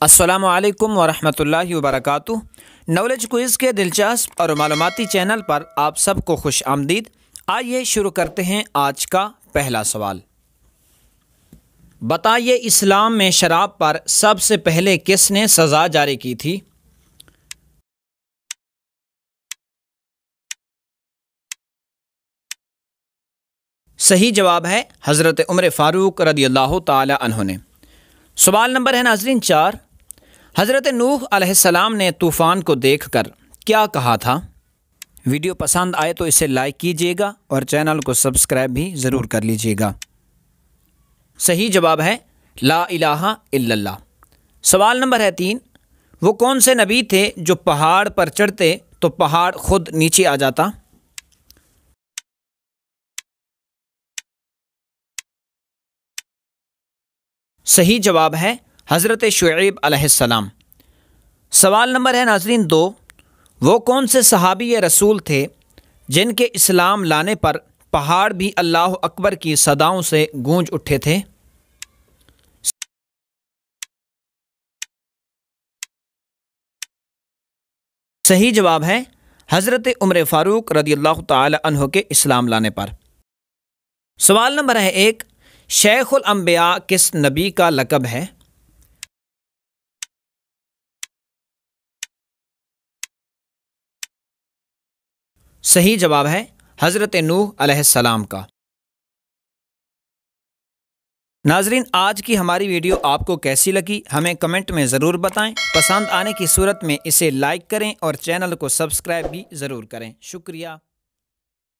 السلام علیکم ورحمۃ اللہ وبرکاتہ۔ نالج کوئز کے دلچسپ اور معلوماتی چینل پر آپ سب کو خوش آمدید۔ آئیے شروع کرتے ہیں آج کا پہلا سوال۔ بتائیے اسلام میں شراب پر سب سے پہلے کس نے سزا جاری کی تھی؟ صحیح جواب ہے حضرت عمر فاروق رضی اللہ تعالی عنہ نے۔ سوال نمبر ہے ناظرین 4۔ حضرت نوح علیہ السلام نے طوفان کو دیکھ کر کیا کہا تھا؟ ویڈیو پسند آئے تو اسے لائک کیجیے گا اور چینل کو سبسکرائب بھی ضرور کر لیجیے گا۔ صحیح جواب ہے لا الہ الا اللہ۔ سوال نمبر ہے 3۔ وہ کون سے نبی تھے جو پہاڑ پر چڑھتے تو پہاڑ خود نیچے آ جاتا؟ صحیح جواب ہے حضرت شعیب علیہ السلام۔ سوال نمبر ہے ناظرین 2۔ وہ کون سے صحابی رسول تھے جن کے اسلام لانے پر پہاڑ بھی اللہ اکبر کی صداؤں سے گونج اٹھے تھے؟ صحیح جواب ہے حضرت عمر فاروق رضی اللہ تعالی عنہ کے اسلام لانے پر۔ سوال نمبر ہے 1۔ شیخ الانبیاء کس نبی کا لقب ہے؟ صحیح جواب ہے حضرت نوح علیہ السلام کا۔ ناظرین آج کی ہماری ویڈیو آپ کو کیسی لگی ہمیں کمنٹ میں ضرور بتائیں۔ پسند آنے کی صورت میں اسے لائک کریں اور چینل کو سبسکرائب بھی ضرور کریں۔ شکریہ۔